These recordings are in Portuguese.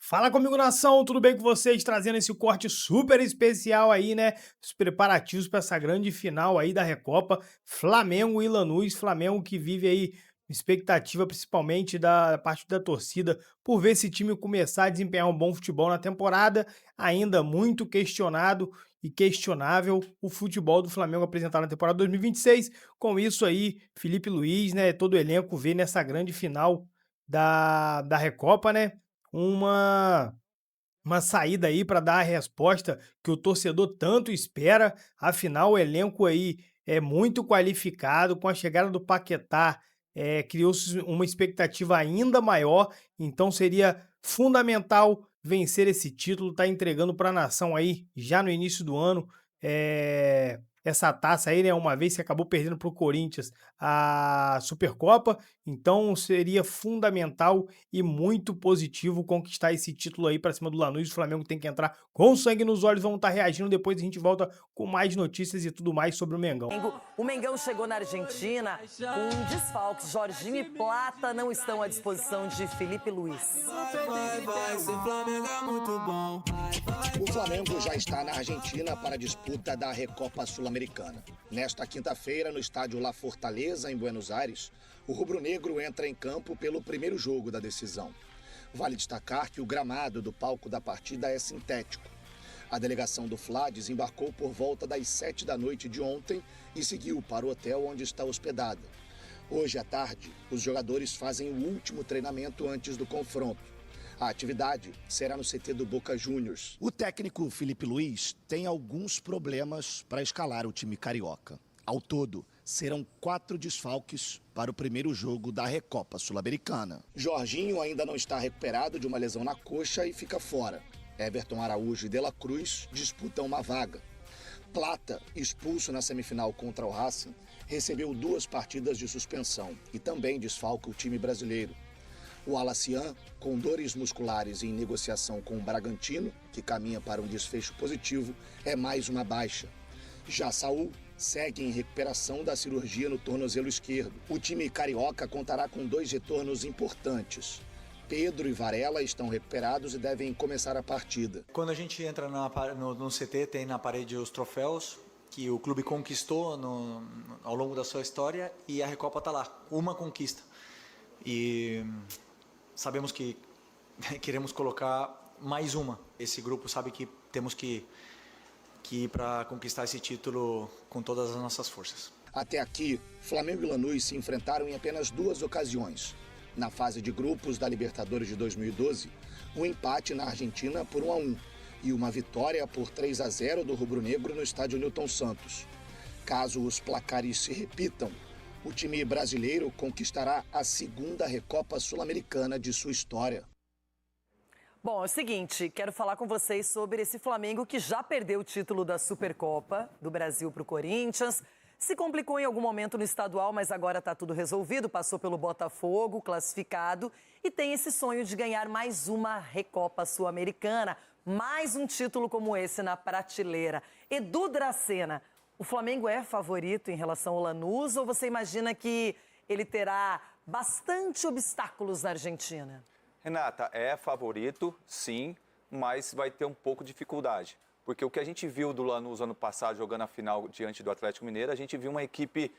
Fala comigo, nação, tudo bem com vocês? Trazendo esse corte super especial aí, né? Os preparativos para essa grande final aí da Recopa, Flamengo e Lanús. Flamengo que vive aí expectativa, principalmente da parte da torcida, por ver esse time começar a desempenhar um bom futebol na temporada. Ainda muito questionado e questionável o futebol do Flamengo apresentado na temporada 2026. Com isso aí, Felipe Luiz, né? Todo o elenco vê nessa grande final da Recopa, né? uma uma saída aí para dar a resposta que o torcedor tanto espera. Afinal, o elenco aí é muito qualificado. Com a chegada do Paquetá, criou-se uma expectativa ainda maior. Então, seria fundamental vencer esse título, tá entregando para a nação aí já no início do ano. Essa taça aí, né? Uma vez que acabou perdendo para o Corinthians a Supercopa, então seria fundamental e muito positivo conquistar esse título aí para cima do Lanús. O Flamengo tem que entrar com sangue nos olhos, vão estar reagindo. Depois a gente volta com mais notícias e tudo mais sobre o Mengão. O Mengão chegou na Argentina com desfalques. Jorginho e Plata não estão à disposição de Felipe Luiz. O Flamengo já está na Argentina para a disputa da Recopa Sul-Americana. Nesta quinta-feira, no estádio La Fortaleza, em Buenos Aires, o rubro-negro entra em campo pelo primeiro jogo da decisão. Vale destacar que o gramado do palco da partida é sintético. A delegação do Fla desembarcou por volta das 7 da noite de ontem e seguiu para o hotel onde está hospedada. Hoje à tarde, os jogadores fazem o último treinamento antes do confronto. A atividade será no CT do Boca Juniors. O técnico Felipe Luiz tem alguns problemas para escalar o time carioca. Ao todo, serão 4 desfalques para o primeiro jogo da Recopa Sul-Americana. Jorginho ainda não está recuperado de uma lesão na coxa e fica fora. Everton Araújo e De La Cruz disputam uma vaga. Plata, expulso na semifinal contra o Racing, recebeu 2 partidas de suspensão e também desfalca o time brasileiro. O Alacian, com dores musculares e em negociação com o Bragantino, que caminha para um desfecho positivo, é mais uma baixa. Já Saul segue em recuperação da cirurgia no tornozelo esquerdo. O time carioca contará com 2 retornos importantes. Pedro e Varela estão recuperados e devem começar a partida. Quando a gente entra no CT, tem na parede os troféus que o clube conquistou ao longo da sua história, e a Recopa está lá, uma conquista. E sabemos que queremos colocar mais uma. Esse grupo sabe que temos que ir para conquistar esse título com todas as nossas forças. Até aqui, Flamengo e Lanús se enfrentaram em apenas 2 ocasiões. Na fase de grupos da Libertadores de 2012, um empate na Argentina por 1-1 e uma vitória por 3-0 do rubro-negro no estádio Newton Santos. Caso os placares se repitam, o time brasileiro conquistará a 2ª Recopa Sul-Americana de sua história. Bom, é o seguinte, quero falar com vocês sobre esse Flamengo que já perdeu o título da Supercopa do Brasil para o Corinthians. Se complicou em algum momento no estadual, mas agora está tudo resolvido. Passou pelo Botafogo, classificado, e tem esse sonho de ganhar mais uma Recopa Sul-Americana. Mais um título como esse na prateleira. Edu Dracena, o Flamengo é favorito em relação ao Lanús, ou você imagina que ele terá bastante obstáculos na Argentina? Renata, é favorito, sim, mas vai ter um pouco de dificuldade. Porque o que a gente viu do Lanús ano passado, jogando a final diante do Atlético Mineiro, a gente viu uma equipe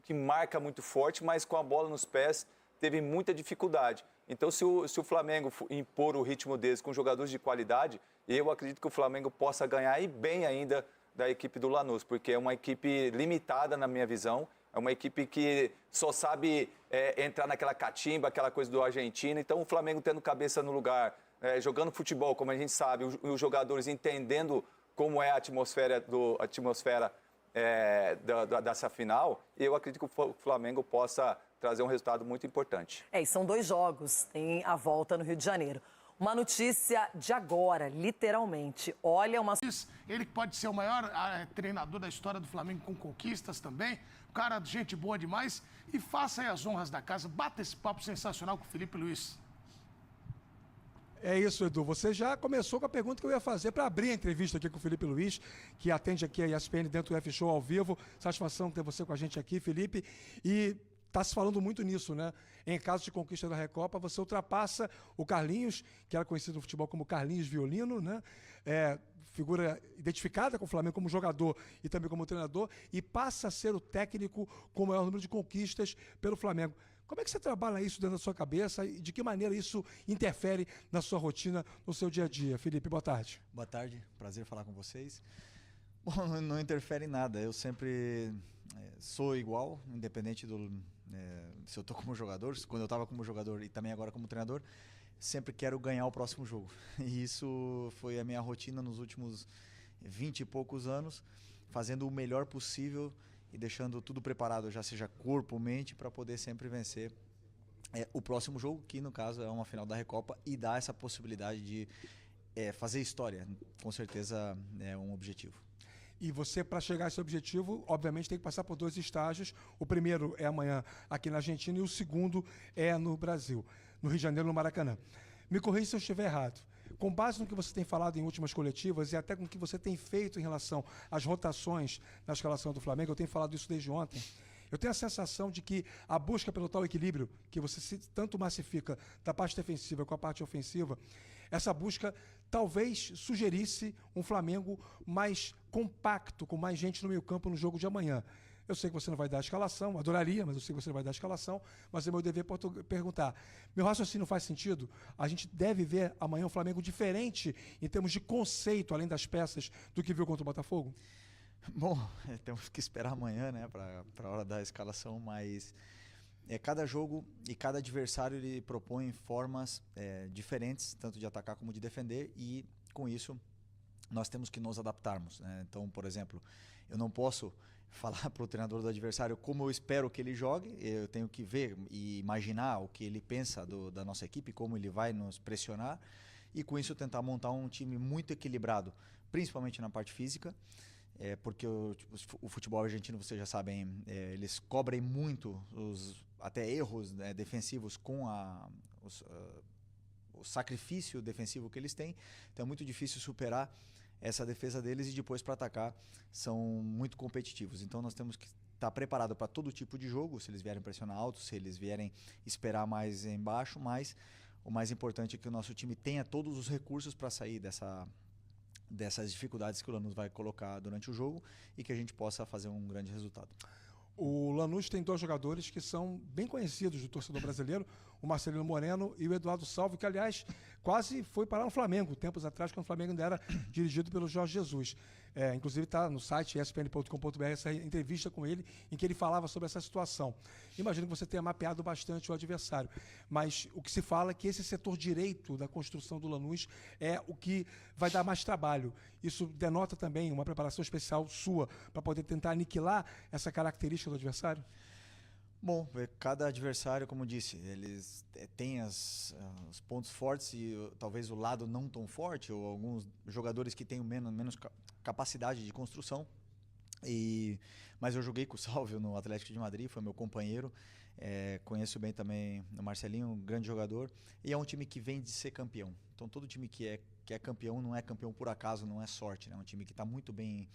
que marca muito forte, mas com a bola nos pés teve muita dificuldade. Então, se o Flamengo impor o ritmo deles com jogadores de qualidade, eu acredito que o Flamengo possa ganhar, e bem ainda, da equipe do Lanús, porque é uma equipe limitada, na minha visão. É uma equipe que só sabe entrar naquela catimba, aquela coisa do argentino. Então, o Flamengo tendo cabeça no lugar, jogando futebol, como a gente sabe, os jogadores entendendo como é a atmosfera dessa final, eu acredito que o Flamengo possa trazer um resultado muito importante. E são 2 jogos, tem a volta no Rio de Janeiro. Uma notícia de agora, literalmente. Olha, Ele que pode ser o maior treinador da história do Flamengo, com conquistas também. O cara, gente boa demais. E faça aí as honras da casa. Bata esse papo sensacional com o Felipe Luiz. É isso, Edu. Você já começou com a pergunta que eu ia fazer para abrir a entrevista aqui com o Felipe Luiz, que atende aqui a ESPN dentro do F-Show ao vivo. Satisfação ter você com a gente aqui, Felipe. E está se falando muito nisso, né? Em caso de conquista da Recopa, você ultrapassa o Carlinhos, que era conhecido no futebol como Carlinhos Violino, né? Figura identificada com o Flamengo como jogador e também como treinador, e passa a ser o técnico com o maior número de conquistas pelo Flamengo. Como é que você trabalha isso dentro da sua cabeça e de que maneira isso interfere na sua rotina, no seu dia a dia? Felipe, boa tarde. Boa tarde, prazer falar com vocês. Bom, não interfere em nada, eu sempre sou igual, independente se eu estou como jogador, quando eu estava como jogador e também agora como treinador, sempre quero ganhar o próximo jogo. E isso foi a minha rotina nos últimos 20 e poucos anos, fazendo o melhor possível e deixando tudo preparado, já seja corpo, mente, para poder sempre vencer o próximo jogo, que no caso é uma final da Recopa, e dá essa possibilidade de fazer história. Com certeza é um objetivo. E você, para chegar a esse objetivo, obviamente tem que passar por 2 estágios. O primeiro é amanhã aqui na Argentina e o segundo é no Brasil, no Rio de Janeiro, no Maracanã. Me corrija se eu estiver errado. Com base no que você tem falado em últimas coletivas e até com o que você tem feito em relação às rotações na escalação do Flamengo, eu tenho falado isso desde ontem, eu tenho a sensação de que a busca pelo tal equilíbrio, que você tanto massifica da parte defensiva com a parte ofensiva, essa busca talvez sugerisse um Flamengo mais compacto, com mais gente no meio-campo no jogo de amanhã. Eu sei que você não vai dar a escalação, adoraria, mas eu sei que você não vai dar a escalação, mas é meu dever perguntar. Meu raciocínio faz sentido? A gente deve ver amanhã um Flamengo diferente em termos de conceito, além das peças, do que viu contra o Botafogo? Bom, temos que esperar amanhã, né, para a hora da escalação, mas cada jogo e cada adversário ele propõe formas diferentes, tanto de atacar como de defender, e com isso nós temos que nos adaptarmos, né? Então, por exemplo, eu não posso falar para o treinador do adversário como eu espero que ele jogue, eu tenho que ver e imaginar o que ele pensa da nossa equipe, como ele vai nos pressionar, e com isso tentar montar um time muito equilibrado, principalmente na parte física, porque o futebol argentino, vocês já sabem, eles cobrem muito até erros, né, defensivos com o sacrifício defensivo que eles têm, então é muito difícil superar essa defesa deles, e depois para atacar são muito competitivos. Então nós temos que estar preparado para todo tipo de jogo, se eles vierem pressionar alto, se eles vierem esperar mais embaixo, mas o mais importante é que o nosso time tenha todos os recursos para sair dessas dificuldades que o Lanús vai colocar durante o jogo e que a gente possa fazer um grande resultado. O Lanús tem 2 jogadores que são bem conhecidos do torcedor brasileiro, o Marcelino Moreno e o Eduardo Salvo, que, aliás, quase foi parar no Flamengo, tempos atrás, quando o Flamengo ainda era dirigido pelo Jorge Jesus. Inclusive está no site espn.com.br essa entrevista com ele, em que ele falava sobre essa situação. Imagino que você tenha mapeado bastante o adversário, mas o que se fala é que esse setor direito da construção do Lanús é o que vai dar mais trabalho. Isso denota também uma preparação especial sua para poder tentar aniquilar essa característica do adversário? Bom, cada adversário, como disse, eles têm os pontos fortes e talvez o lado não tão forte, ou alguns jogadores que têm menos capacidade de construção. Mas eu joguei com o Salvio no Atlético de Madrid, foi meu companheiro, conheço bem também o Marcelinho, um grande jogador, e é um time que vem de ser campeão. Então todo time que é campeão não é campeão por acaso, não é sorte, né? É um time que está muito bem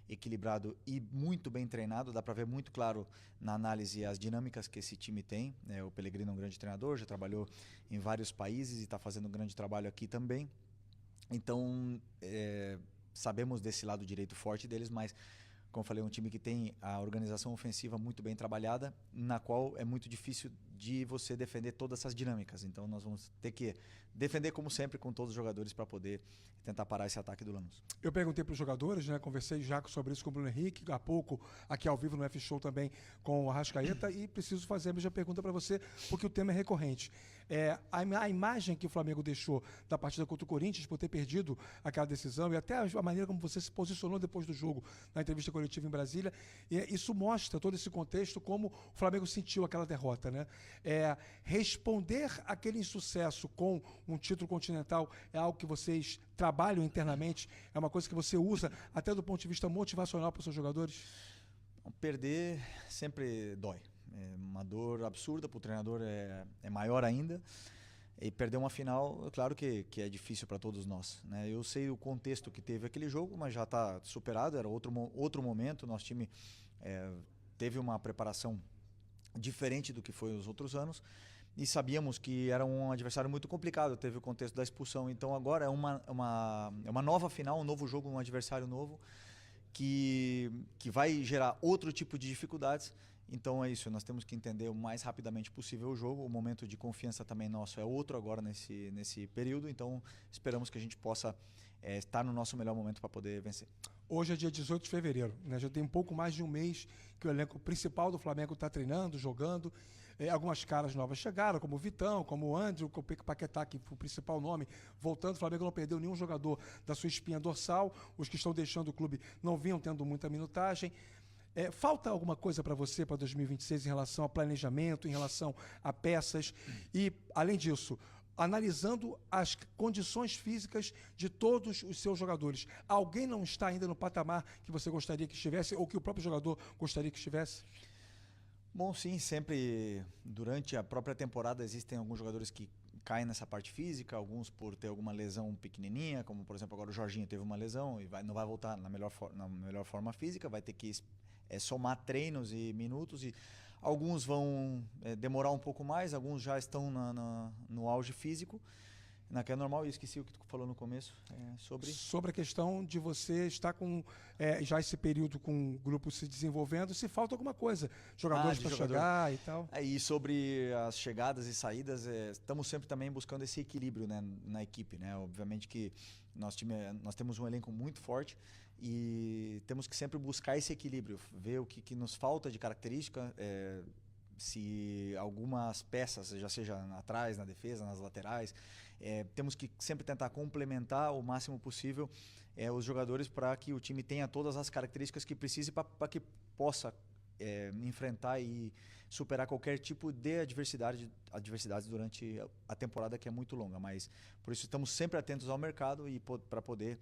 equilibrado e muito bem treinado, dá para ver muito claro na análise as dinâmicas que esse time tem. O Pellegrino é um grande treinador, já trabalhou em vários países e está fazendo um grande trabalho aqui também. Então, sabemos desse lado direito forte deles, mas, como eu falei, é um time que tem a organização ofensiva muito bem trabalhada, na qual é muito difícil de você defender todas essas dinâmicas. Então nós vamos ter que defender, como sempre, com todos os jogadores para poder tentar parar esse ataque do Lanús. Eu perguntei para os jogadores, né? Conversei já sobre isso com o Bruno Henrique, há pouco, aqui ao vivo no F-Show também com o Arrascaeta, e preciso fazer a mesma pergunta para você, porque o tema é recorrente. A imagem que o Flamengo deixou da partida contra o Corinthians, por ter perdido aquela decisão, e até a maneira como você se posicionou depois do jogo, na entrevista coletiva em Brasília, isso mostra todo esse contexto, como o Flamengo sentiu aquela derrota, né? Responder aquele insucesso com um título continental é algo que vocês trabalham internamente? É uma coisa que você usa até do ponto de vista motivacional para os seus jogadores? Perder sempre dói. É uma dor absurda, para o treinador é maior ainda. E perder uma final, claro que é difícil para todos nós, né? Eu sei o contexto que teve aquele jogo, mas já está superado, era outro momento. Nosso time teve uma preparação diferente do que foi os outros anos. E sabíamos que era um adversário muito complicado, teve o contexto da expulsão. Então agora é uma nova final, um novo jogo, um adversário novo, que vai gerar outro tipo de dificuldades. Então é isso, nós temos que entender o mais rapidamente possível o jogo. O momento de confiança também nosso é outro agora nesse período. Então esperamos que a gente possa estar no nosso melhor momento para poder vencer. Hoje é dia 18 de fevereiro, né? Já tem um pouco mais de um mês que o elenco principal do Flamengo está treinando, jogando. Algumas caras novas chegaram, como o Vitão, como o André, o Paquetá, que foi o principal nome. Voltando, o Flamengo não perdeu nenhum jogador da sua espinha dorsal. Os que estão deixando o clube não vinham tendo muita minutagem. Falta alguma coisa para você para 2026 em relação a planejamento, em relação a peças? E, além disso, analisando as condições físicas de todos os seus jogadores, alguém não está ainda no patamar que você gostaria que estivesse ou que o próprio jogador gostaria que estivesse? Bom, sim, sempre durante a própria temporada existem alguns jogadores que caem nessa parte física, alguns por ter alguma lesão pequenininha, como por exemplo agora o Jorginho teve uma lesão e não vai voltar na melhor forma física, vai ter que somar treinos e minutos, e alguns vão demorar um pouco mais, alguns já estão no auge físico, que é normal. E esqueci o que tu falou no começo, sobre a questão de você estar com já esse período com o grupo se desenvolvendo, se falta alguma coisa, jogadores para chegar e tal. E sobre as chegadas e saídas, estamos sempre também buscando esse equilíbrio, né, na equipe, né? Obviamente que nós temos um elenco muito forte e temos que sempre buscar esse equilíbrio, ver o que nos falta de característica, se algumas peças, já seja atrás, na defesa, nas laterais, temos que sempre tentar complementar o máximo possível os jogadores para que o time tenha todas as características que precise para que possa enfrentar e superar qualquer tipo de adversidades durante a temporada, que é muito longa. Mas por isso estamos sempre atentos ao mercado e para poder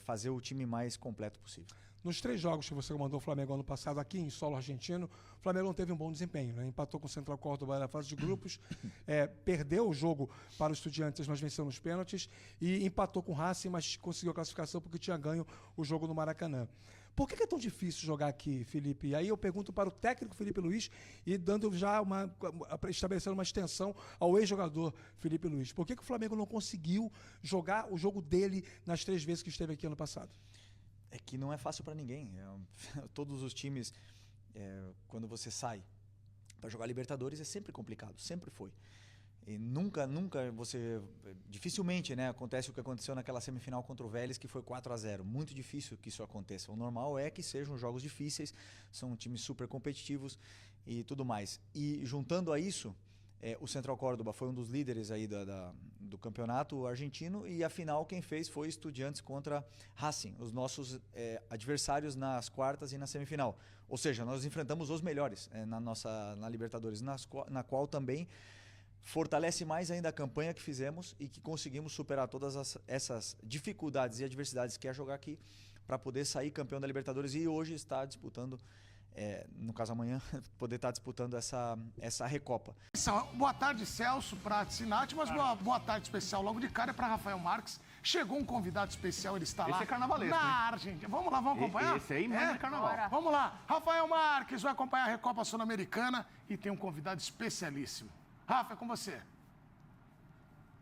fazer o time mais completo possível. Nos 3 jogos que você comandou o Flamengo ano passado aqui em solo argentino, o Flamengo não teve um bom desempenho, né? Empatou com o Central Córdoba na fase de grupos, perdeu o jogo para os Estudiantes, mas venceu nos pênaltis, e empatou com o Racing, mas conseguiu a classificação porque tinha ganho o jogo no Maracanã. Por que é tão difícil jogar aqui, Felipe? E aí eu pergunto para o técnico Felipe Luiz e dando já estabelecendo uma extensão ao ex-jogador Felipe Luiz. Por que o Flamengo não conseguiu jogar o jogo dele nas 3 vezes que esteve aqui ano passado? É que não é fácil para ninguém. Todos os times, quando você sai para jogar Libertadores, é sempre complicado, sempre foi. E nunca dificilmente, né, acontece o que aconteceu naquela semifinal contra o Vélez, que foi 4-0. Muito difícil que isso aconteça. O normal é que sejam jogos difíceis, são times super competitivos e tudo mais. E juntando a isso, o Central Córdoba foi um dos líderes aí do campeonato argentino, e a final quem fez foi Estudiantes contra Racing, os nossos adversários nas quartas e na semifinal. Ou seja, nós enfrentamos os melhores na Libertadores, na qual também fortalece mais ainda a campanha que fizemos e que conseguimos superar todas essas dificuldades e adversidades que é jogar aqui para poder sair campeão da Libertadores e hoje estar disputando, no caso amanhã, poder estar disputando essa Recopa. Boa tarde, Celso, Prates e Nath, mas boa tarde especial logo de cara é para Rafael Marques. Chegou um convidado especial, ele está lá. Esse é carnavalesco, na Argentina. Vamos lá, vamos acompanhar? Esse aí manda carnaval. Bora. Vamos lá. Rafael Marques vai acompanhar a Recopa Sul-Americana e tem um convidado especialíssimo. Rafa, é com você.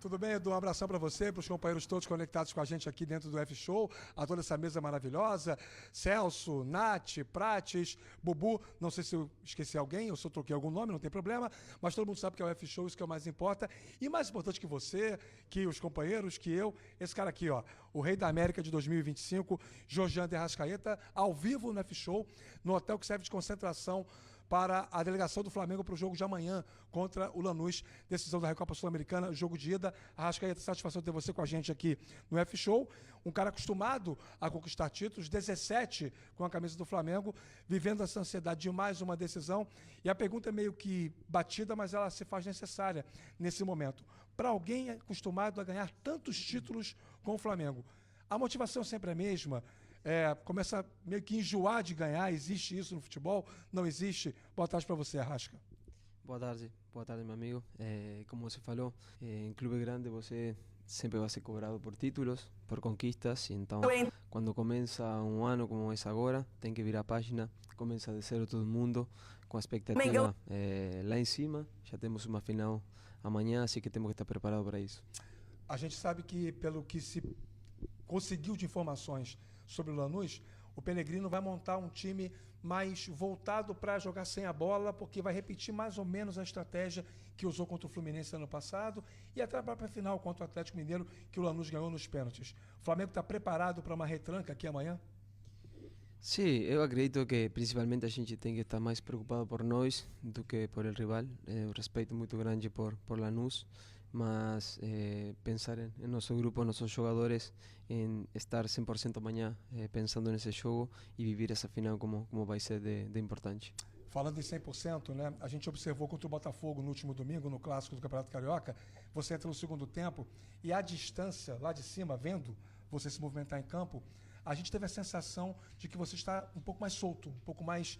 Tudo bem, Edu? Um abração para você, para os companheiros todos conectados com a gente aqui dentro do F-Show, a toda essa mesa maravilhosa. Celso, Nath, Prates, Bubu, não sei se eu esqueci alguém, ou se eu troquei algum nome, não tem problema, mas todo mundo sabe que é o F-Show, isso que é o mais importa. E mais importante que você, que os companheiros, que eu, esse cara aqui, ó, o Rei da América de 2025, Jorjan de Arrascaeta, ao vivo no F-Show, no hotel que serve de concentração para a delegação do Flamengo para o jogo de amanhã contra o Lanús, decisão da Recopa Sul-Americana, jogo de ida. Arrascaeta, satisfação de ter você com a gente aqui no F-Show, um cara acostumado a conquistar títulos, 17 com a camisa do Flamengo, vivendo essa ansiedade de mais uma decisão, e a pergunta é meio que batida, mas ela se faz necessária nesse momento. Para alguém acostumado a ganhar tantos títulos com o Flamengo, a motivação sempre é a mesma? Começa meio que enjoar de ganhar, existe isso no futebol? Não existe? Boa tarde para você, Arrasca. Boa tarde, meu amigo. Como você falou, em clube grande você sempre vai ser cobrado por títulos, por conquistas, e então quando começa um ano como esse agora, tem que virar a página, começa de zero todo mundo, com a expectativa lá em cima, já temos uma final amanhã, assim que temos que estar preparados para isso. A gente sabe que, pelo que se conseguiu de informações sobre o Lanús, o Pellegrino vai montar um time mais voltado para jogar sem a bola, porque vai repetir mais ou menos a estratégia que usou contra o Fluminense ano passado e até a própria final contra o Atlético Mineiro, que o Lanús ganhou nos pênaltis. O Flamengo está preparado para uma retranca aqui amanhã? Sim, eu acredito que principalmente a gente tem que estar mais preocupado por nós do que por el rival. Um respeito muito grande por Lanús, mas pensar em nosso grupo, nossos jogadores, em estar 100% amanhã pensando nesse jogo e viver essa final como vai ser de importante. Falando em 100%, né? A gente observou contra o Botafogo no último domingo, no clássico do Campeonato Carioca, você entra no segundo tempo e à distância, lá de cima, vendo você se movimentar em campo, a gente teve a sensação de que você está um pouco mais solto, um pouco mais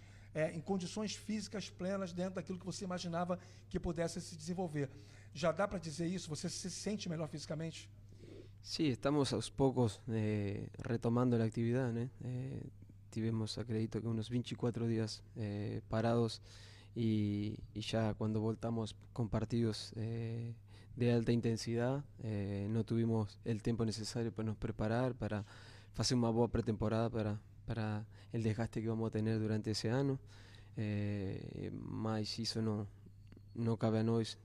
em condições físicas plenas dentro daquilo que você imaginava que pudesse se desenvolver. Já dá para dizer isso? Você se sente melhor fisicamente? Sim, estamos aos poucos retomando a atividade, né? Tivemos, acredito que uns 24 dias parados e já quando voltamos com partidos de alta intensidade, não tivemos o tempo necessário para nos preparar, para fazer uma boa pré-temporada para o desgaste que vamos ter durante esse ano, mas isso não cabe a nós.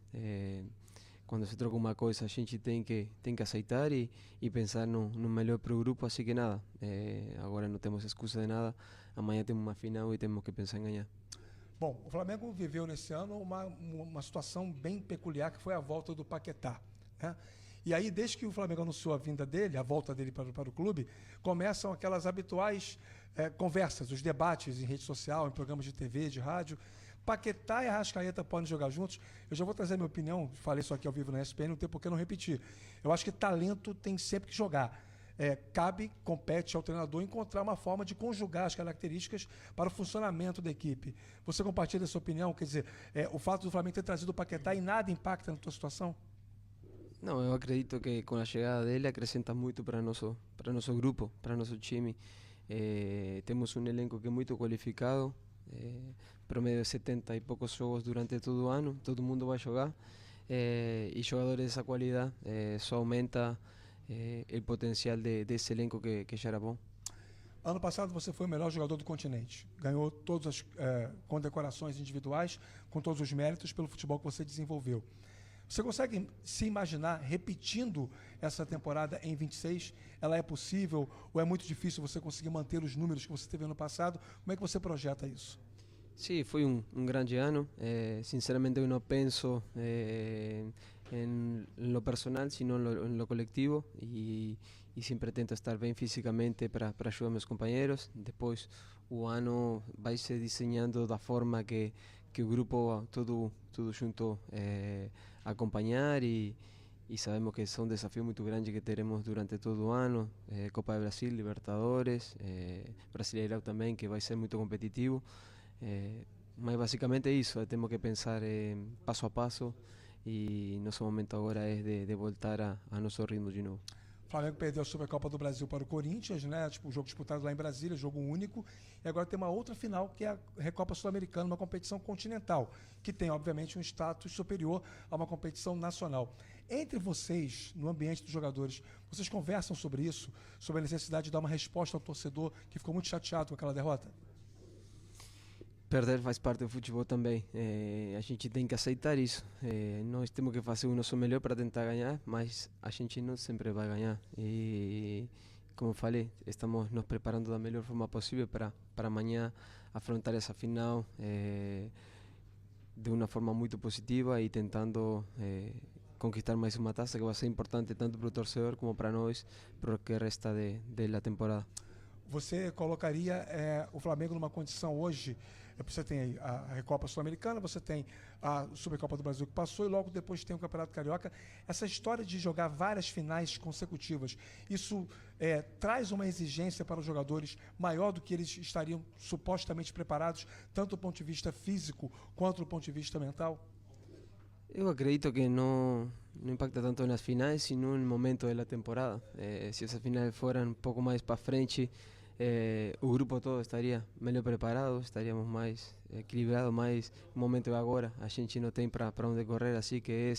Quando se troca uma coisa, a gente tem que aceitar e pensar no melhor para o grupo, assim que nada, agora não temos excusa de nada, amanhã temos uma final e temos que pensar em ganhar. Bom, o Flamengo viveu nesse ano uma situação bem peculiar, que foi a volta do Paquetá, né? E aí, desde que o Flamengo anunciou a vinda dele, a volta dele para o clube, começam aquelas habituais conversas, os debates em rede social, em programas de TV, de rádio. Paquetá e Arrascaeta podem jogar juntos. Eu já vou trazer minha opinião, falei isso aqui ao vivo na ESPN, não tem por que não repetir. Eu acho que talento tem sempre que jogar. Compete ao treinador encontrar uma forma de conjugar as características para o funcionamento da equipe. Você compartilha essa opinião? Quer dizer, o fato do Flamengo ter trazido o Paquetá e nada impacta na tua situação? Não, eu acredito que com a chegada dele acrescenta muito para nosso grupo, para nosso time. Temos um elenco que é muito qualificado, promedio de 70 e poucos jogos durante todo o ano, todo mundo vai jogar, e jogadores dessa qualidade só aumenta o potencial desse elenco que já era bom. Ano passado você foi o melhor jogador do continente, ganhou todas as condecorações individuais, com todos os méritos pelo futebol que você desenvolveu. Você consegue se imaginar repetindo essa temporada em 26? Ela é possível ou é muito difícil você conseguir manter os números que você teve ano passado? Como é que você projeta isso? Sim, foi um grande ano. Sinceramente, eu não penso em lo personal, sino en lo colectivo, e sempre tento estar bem fisicamente para ajudar meus companheiros. Depois, o ano vai se desenhando da forma que o grupo todo junto acompanhar, e sabemos que são desafios muito grandes que teremos durante todo o ano, Copa do Brasil, Libertadores, Brasileirão também, que vai ser muito competitivo, mas basicamente é isso, temos que pensar passo a passo, e nosso momento agora é de voltar a nosso ritmo de novo. O Flamengo perdeu a Supercopa do Brasil para o Corinthians, né? Um jogo disputado lá em Brasília, jogo único. E agora tem uma outra final, que é a Recopa Sul-Americana, uma competição continental, que tem, obviamente, um status superior a uma competição nacional. Entre vocês, no ambiente dos jogadores, vocês conversam sobre isso, sobre a necessidade de dar uma resposta ao torcedor que ficou muito chateado com aquela derrota? Perder faz parte do futebol também. A gente tem que aceitar isso. Nós temos que fazer o nosso melhor para tentar ganhar, mas a gente não sempre vai ganhar. E, como falei, estamos nos preparando da melhor forma possível para amanhã afrontar essa final de uma forma muito positiva e tentando conquistar mais uma taça que vai ser importante tanto para o torcedor como para nós, para o que resta da temporada. Você colocaria o Flamengo numa condição hoje? Você tem aí a Recopa Sul-Americana, você tem a Supercopa do Brasil que passou e logo depois tem o Campeonato Carioca. Essa história de jogar várias finais consecutivas, isso traz uma exigência para os jogadores maior do que eles estariam supostamente preparados, tanto do ponto de vista físico quanto do ponto de vista mental? Eu acredito que não no impacta tanto en las finales, sino en el momento de la temporada. Si esas finales fueran un poco más para frente, o grupo todo estaria melhor preparado, estaríamos mais equilibrados, mais no momento de agora. A gente não tem para onde correr, assim que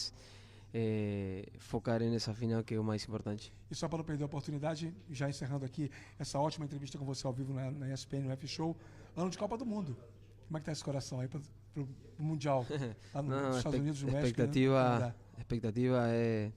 focar nessa final que é o mais importante. E só para não perder a oportunidade, já encerrando aqui essa ótima entrevista com você ao vivo na ESPN, no F-Show, ano de Copa do Mundo. Como é que tá esse coração aí para o Mundial? Lá nos Estados Unidos, no México, expectativa é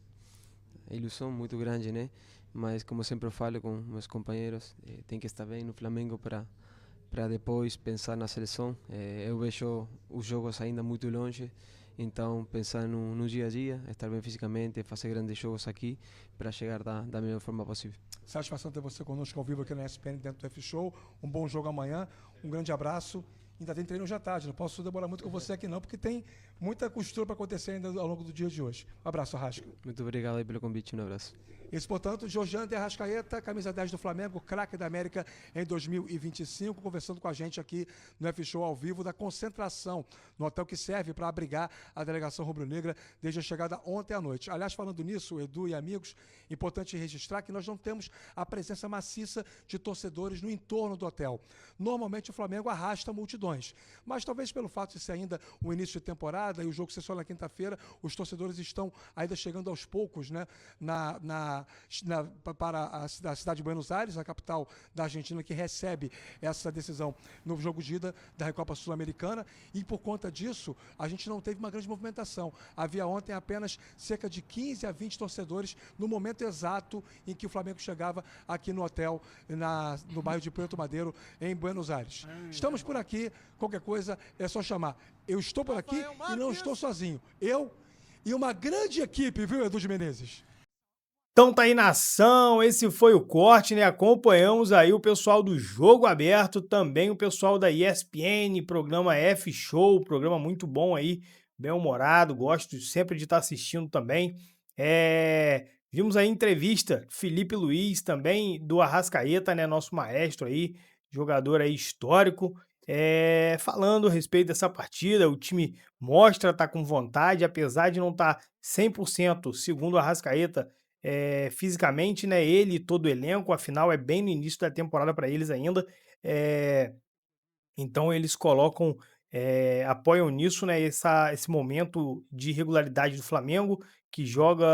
ilusão muito grande, né? Mas como sempre eu falo com meus companheiros, tem que estar bem no Flamengo para depois pensar na seleção. Eu vejo os jogos ainda muito longe, então pensar no dia a dia, estar bem fisicamente, fazer grandes jogos aqui para chegar da melhor forma possível. Satisfação ter você conosco ao vivo aqui na ESPN dentro do F-Show. Um bom jogo amanhã, um grande abraço. Ainda tem treino hoje à tarde, não posso demorar muito com você aqui não, porque tem muita costura para acontecer ainda ao longo do dia de hoje. Um abraço, Arrasca. Muito obrigado aí pelo convite, um abraço. Esse, portanto, Georgian de Arrascaeta, camisa 10 do Flamengo, craque da América em 2025, conversando com a gente aqui no F-Show ao vivo da concentração no hotel que serve para abrigar a delegação rubro-negra desde a chegada ontem à noite. Aliás, falando nisso, Edu e amigos, importante registrar que nós não temos a presença maciça de torcedores no entorno do hotel. Normalmente o Flamengo arrasta multidões, mas talvez pelo fato de ser ainda o início de temporada e o jogo ser só na quinta-feira, os torcedores estão ainda chegando aos poucos, né, para a cidade de Buenos Aires, a capital da Argentina, que recebe essa decisão no jogo de ida da Recopa Sul-Americana, e por conta disso a gente não teve uma grande movimentação. Havia ontem apenas cerca de 15 a 20 torcedores no momento exato em que o Flamengo chegava aqui no hotel, no bairro de Puerto Madeiro, em Buenos Aires. Estamos por aqui, qualquer coisa é só chamar. Eu estou por aqui e não estou sozinho. Eu e uma grande equipe, viu, Edu de Menezes? Então tá aí, nação, esse foi o corte, né? Acompanhamos aí o pessoal do Jogo Aberto, também o pessoal da ESPN, programa F-Show, programa muito bom aí, bem-humorado, gosto sempre de estar assistindo também. Vimos aí entrevista, Felipe Luiz, também do Arrascaeta, né? Nosso maestro aí, jogador aí histórico, falando a respeito dessa partida. O time mostra estar com vontade, apesar de não estar 100%, segundo o Arrascaeta, fisicamente, né? Ele e todo o elenco, afinal é bem no início da temporada para eles ainda, então eles colocam, apoiam nisso, né? Esse momento de irregularidade do Flamengo, que joga,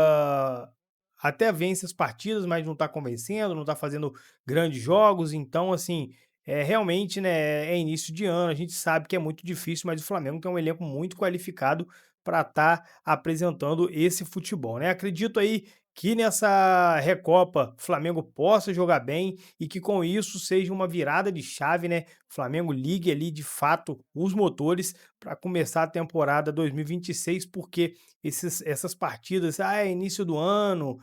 até vence as partidas, mas não está convencendo, não está fazendo grandes jogos. Então, assim, realmente, né, é início de ano, a gente sabe que é muito difícil, mas o Flamengo tem um elenco muito qualificado para estar apresentando esse futebol, né? Acredito aí que nessa Recopa o Flamengo possa jogar bem e que com isso seja uma virada de chave, né? O Flamengo ligue ali de fato os motores para começar a temporada 2026, porque essas partidas, é início do ano,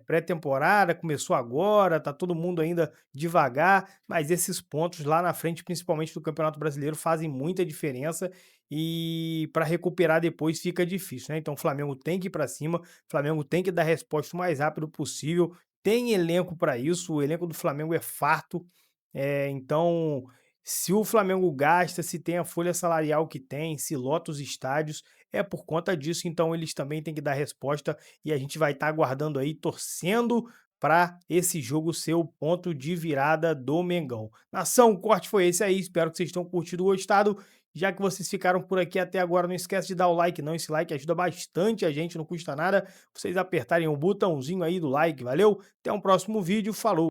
pré-temporada, começou agora, tá todo mundo ainda devagar, mas esses pontos lá na frente, principalmente do Campeonato Brasileiro, fazem muita diferença e para recuperar depois fica difícil, né? Então o Flamengo tem que ir para cima, o Flamengo tem que dar resposta o mais rápido possível, tem elenco para isso, o elenco do Flamengo é farto, então se o Flamengo gasta, se tem a folha salarial que tem, se lota os estádios, é por conta disso, então eles também têm que dar resposta e a gente vai estar aguardando aí, torcendo para esse jogo ser o ponto de virada do Mengão. Nação, o corte foi esse aí, espero que vocês tenham curtido e gostado. Já que vocês ficaram por aqui até agora, não esquece de dar o like não, esse like ajuda bastante a gente, não custa nada vocês apertarem o botãozinho aí do like, valeu? Até um próximo vídeo, falou!